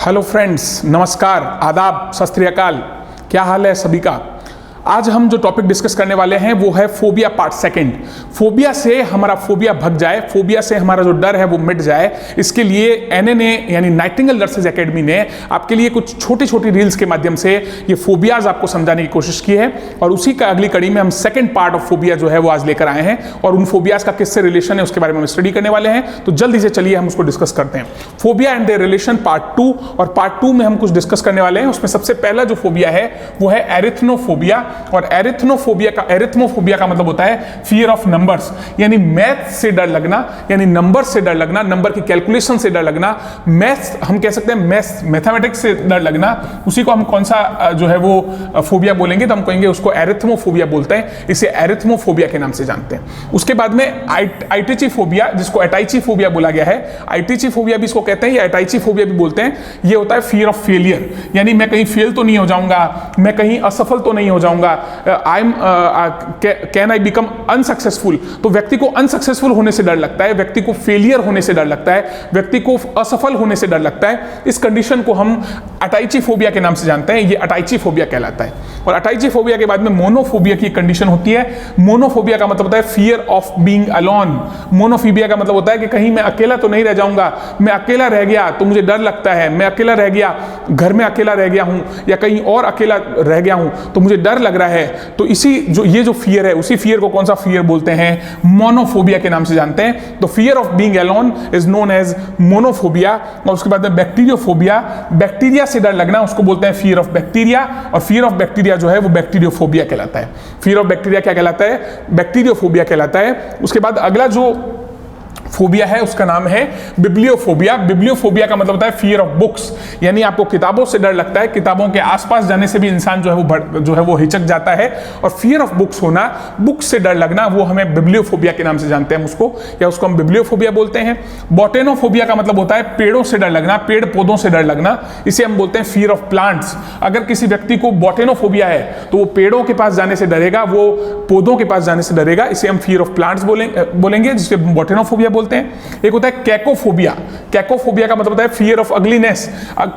Hello friends, नमस्कार, आदाब, सत श्री अकाल। क्या हाल है सभी का। आज हम जो टॉपिक डिस्कस करने वाले हैं वो है फोबिया पार्ट सेकंड। फोबिया से हमारा फोबिया भग जाए, फोबिया से हमारा जो डर है वो मिट जाए, इसके लिए एनएनए यानी नाइटिंगेल नर्सेज एकेडमी ने आपके लिए कुछ छोटी छोटी रील्स के माध्यम से ये फोबियाज आपको समझाने की कोशिश की है। और उसी का अगली कड़ी में हम सेकंड पार्ट ऑफ फोबिया जो है वो आज लेकर आए हैं और उन फोबियाज का किससे रिलेशन है उसके बारे में हम स्टडी करने वाले हैं। तो जल्दी से चलिए हम उसको डिस्कस करते हैं। Phobia and there relation part 2, और पार्ट 2 में हम कुछ डिस्कस करने वाले हैं। उसमें सबसे पहला जो फोबिया है वो है एरिथ्नोफोबिया। और एरिथ्मोफोबिया का मतलब होता है फियर ऑफ नंबर्स, यानी मैथ से डर लगना, यानी नंबर से डर लगना, नंबर की कैलकुलेशन से डर लगना। मैथ हम कह सकते हैं मैथमेटिक्स से डर लगना, उसी को हम कौन सा जो है वो फोबिया बोलेंगे तो हम कहेंगे उसको एरिथ्मोफोबिया बोलते हैं। इसे एरिथ्मोफोबिया के नाम से जानते हैं। उसके बाद में आइटिची फोबिया, जिसको एटाइची फोबिया बोला गया है, आइटिची फोबिया भी इसको कहते हैं या एटाइची फोबिया भी बोलते हैं। ये होता है फियर ऑफ फेलियर, यानी मैं कहीं फेल तो नहीं हो जाऊंगा, मैं कहीं असफल तो नहीं हो जाऊंगा, कैन आई बिकम अनसक्सेसफुल। तो व्यक्ति को अनसक्सेसफुल होने से डर लगता है, व्यक्ति को फेलियर होने से डर लगता है, व्यक्ति को असफल होने से डर लगता है। इस कंडीशन को हम अटाइची फोबिया के नाम से जानते हैं। ये अटाइची फोबिया कहलाता है। और अटाइची फोबिया के बाद में मोनोफोबिया की कंडीशन होती है। मोनोफोबिया का मतलब होता है fear of being alone. Monophobia का मतलब होता है कि कहीं मैं अकेला तो नहीं रह जाऊंगा, मैं अकेला रह गया तो मुझे डर लगता है, मैं अकेला रह गया, घर में अकेला रह गया हूं या कहीं और अकेला रह गया हूं तो मुझे डर लग रहा है। तो ये जो फियर है, उसी फियर को कौन सा फियर बोलते हैं? मोनोफोबिया के नाम से जानते हैं। तो fear of being alone is known as monophobia. और उसके बाद में बैक्टीरियोफोबिया, बैक्टीरिया से डर लगना, उसको बोलते हैं फियर ऑफ बैक्टीरिया। और फियर ऑफ बैक्टीरिया जो है वो बैक्टीरियोफोबिया कहलाता है। फियर ऑफ बैक्टीरिया क्या कहलाता है? बैक्टीरियोफोबिया कहलाता है। उसके बाद अगला जो फोबिया है उसका नाम है बिब्लियोफोबिया। बिब्लियोफोबिया का मतलब होता है फियर ऑफ बुक्स, यानी आपको किताबों से डर लगता है, किताबों के आसपास जाने से भी इंसान जो है वो हिचक जाता है। और फियर ऑफ बुक्स होना, बुक्स से डर लगना, वो हमें बिब्लियोफोबिया के नाम से जानते हैं उसको, या उसको हम बिब्लियोफोबिया बोलते हैं। बॉटेनोफोबिया का मतलब होता है पेड़ों से डर लगना, पेड़ पौधों से डर लगना, इसे हम बोलते हैं फियर ऑफ प्लांट्स। अगर किसी व्यक्ति को बॉटेनोफोबिया है तो वो पेड़ों के पास जाने से डरेगा, वो पौधों के पास जाने से डरेगा, इसे हम फियर ऑफ प्लांट्स बोलेंगे, जिसे बॉटेनोफोबिया बोलते हैं। एक होता है कैकोफोबिया। कैकोफोबिया का मतलब होता है फियर ऑफ अगलीनेस।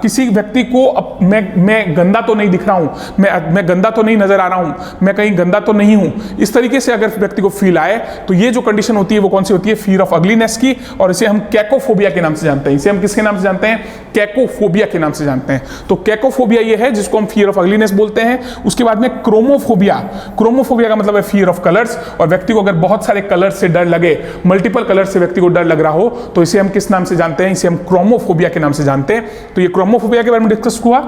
किसी व्यक्ति को मैं गंदा तो नहीं दिख रहा हूं, मैं गंदा तो नहीं नजर आ रहा हूं, मैं कहीं गंदा तो नहीं हूं, इस तरीके से अगर व्यक्ति को फील आए तो ये जो कंडीशन होती है वो कौन सी होती है? फियर ऑफ अगलीनेस की। और इसे हम कैकोफोबिया के नाम से जानते हैं। इसे हम किसके नाम से जानते हैं? कैकोफोबिया के नाम से जानते हैं। तो कैकोफोबिया ये है जिसको हम फियर ऑफ अगलीनेस बोलते हैं। उसके बाद में क्रोमोफोबिया। क्रोमोफोबिया का मतलब है फियर ऑफ कलर्स। और व्यक्ति को अगर बहुत सारे कलर्स से डर लगे, मल्टीपल कलर से व्यक्ति को डर लग रहा हो तो इसे हम किस नाम से जानते हैं? इसे हम क्रोमोफोबिया के नाम से जानते हैं। तो ये क्रोमोफोबिया के बारे में डिस्कस हुआ।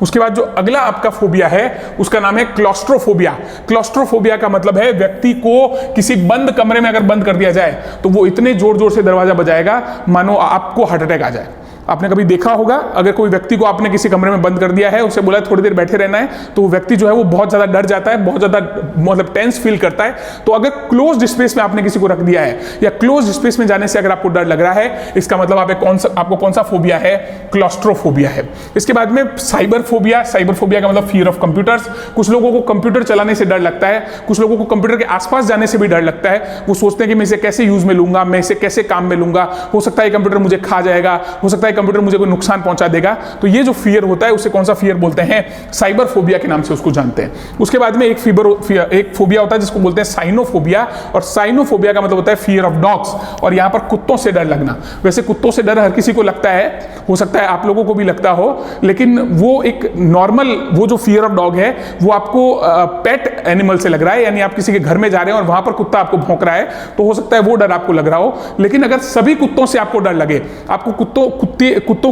उसके बाद जो अगला आपका फोबिया है उसका नाम है क्लॉस्ट्रोफोबिया। क्लॉस्ट्रोफोबिया का मतलब है व्यक्ति को किसी बंद कमरे में अगर बंद कर दिया जाए तो वो इतने जोर जोर से दरवाजा बजाएगा मानो आपको हार्ट अटैक आ जाए। आपने कभी देखा होगा, अगर कोई व्यक्ति को आपने किसी कमरे में बंद कर दिया है, उसे बोला थोड़ी देर बैठे रहना है, तो वो व्यक्ति जो है वो बहुत ज्यादा डर जाता है, बहुत ज्यादा मतलब टेंस फील करता है। तो अगर क्लोज्ड स्पेस में आपने किसी को रख दिया है या क्लोज्ड स्पेस में जाने से अगर आपको डर लग रहा है, इसका मतलब आपको कौन सा फोबिया है? क्लॉस्ट्रोफोबिया है। इसके बाद में साइबर फोबिया। साइबर फोबिया का मतलब फियर ऑफ कंप्यूटर्स। कुछ लोगों को कंप्यूटर चलाने से डर लगता है, कुछ लोगों को कंप्यूटर के आसपास जाने से भी डर लगता है। वो सोचते हैं कि मैं इसे कैसे यूज में लूंगा, मैं इसे कैसे काम में लूंगा, हो सकता है कंप्यूटर मुझे खा जाएगा, हो सकता है कंप्यूटर मुझे कोई नुकसान पहुंचा देगा। तो ये जो फियर होता है उसे कौन सा फियर बोलते हैं? साइबर फोबिया के नाम से उसको जानते हैं। उसके बाद में एक फोबिया होता है जिसको बोलते हैं साइनोफोबिया। और साइनोफोबिया का मतलब होता है फियर ऑफ डॉग्स। और यहां पर कुत्तों से डर लगना। वैसे कुत्तों से डर हर किसी को लगता है, हो सकता है आप लोगों को भी लगता हो, लेकिन वो एक नॉर्मल, वो जो फियर ऑफ डॉग है वो आपको पेट एनिमल से लग रहा है, यानी आप किसी के घर में जा रहे हैं और वहां पर कुत्ता आपको भौंक रहा है तो हो सकता है वो डर आपको लग रहा हो। लेकिन अगर सभी कुत्तों से आपको डर लगे, आपको कुत्तों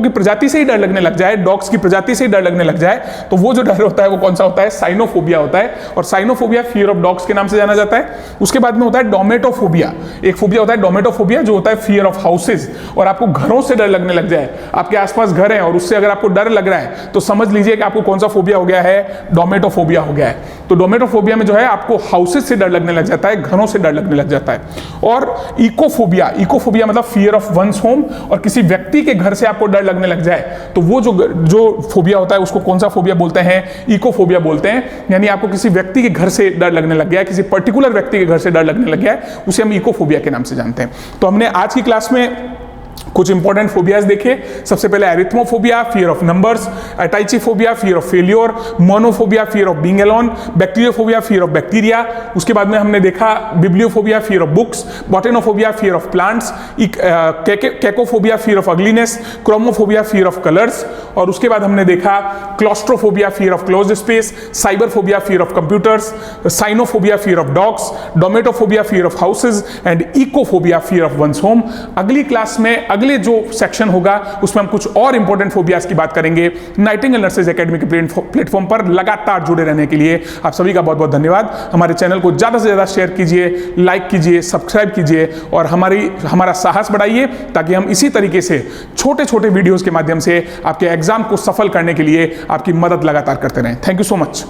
की प्रजाति से ही डर लगने लग जाए, डॉग्स की प्रजाति से ही डर लगने लग जाए, तो वो जो डर होता है वो कौन सा होता है? साइनोफोबिया होता है। और साइनोफोबिया फियर ऑफ डॉग्स के नाम से जाना जाता है। उसके बाद में होता है डोमेटोफोबिया। एक फोबिया होता है डोमेटोफोबिया जो होता है फियर ऑफ हाउसेज। और आपको घरों से डर लगने लग जाए, आपके आसपास घर है और उससे अगर आपको डर लग रहा है तो समझ लीजिए कि आपको कौन सा फोबिया हो गया है? डोमेटोफोबिया हो गया है। तो डोमेटोफोबिया में जो है आपको हाउसेज से डर लगने लग जाता है, घरों से डर लगने लग जाता है। और इकोफोबिया। इकोफोबिया मतलब फियर ऑफ वंस होम। और किसी व्यक्ति के घर से आपको डर लगने लग जाए तो वो जो फोबिया होता है उसको कौन सा फोबिया बोलते हैं? इकोफोबिया बोलते हैं। यानी आपको किसी व्यक्ति के घर से डर लगने लग गया है, किसी पर्टिकुलर व्यक्ति के घर से डर लगने लग गया है, उसे हम इकोफोबिया के नाम से जानते हैं। तो हमने आज की क्लास में कुछ इंपॉर्टेंट फोबियाज देखे। सबसे पहले arithmophobia, fear of numbers, atychiphobia, fear of failure, monophobia, fear of being alone, bacteriophobia, fear of bacteria. उसके बाद में हमने देखा bibliophobia, fear of books, botanophobia, fear of plants, cacophobia, fear of ugliness, chromophobia, fear of colours. और उसके बाद हमने देखा claustrophobia, fear of closed space, cyberphobia, fear of computers, cynophobia, fear of dogs, domatophobia, fear of houses and ecophobia, fear of one's home. अगली class में अगले जो section होगा उसमें हम कुछ और इंपॉर्टेंट फोबियाज की बात करेंगे। नाइटिंगेल नर्सेज एकेडमी के प्लेटफॉर्म पर लगातार जुड़े रहने के लिए आप सभी का बहुत बहुत धन्यवाद। हमारे चैनल को ज्यादा से ज्यादा शेयर कीजिए, लाइक कीजिए, सब्सक्राइब कीजिए और हमारा साहस बढ़ाइए ताकि हम इसी तरीके से छोटे छोटे वीडियोस के माध्यम से आपके एग्जाम को सफल करने के लिए आपकी मदद लगातार करते रहें। Thank you so much.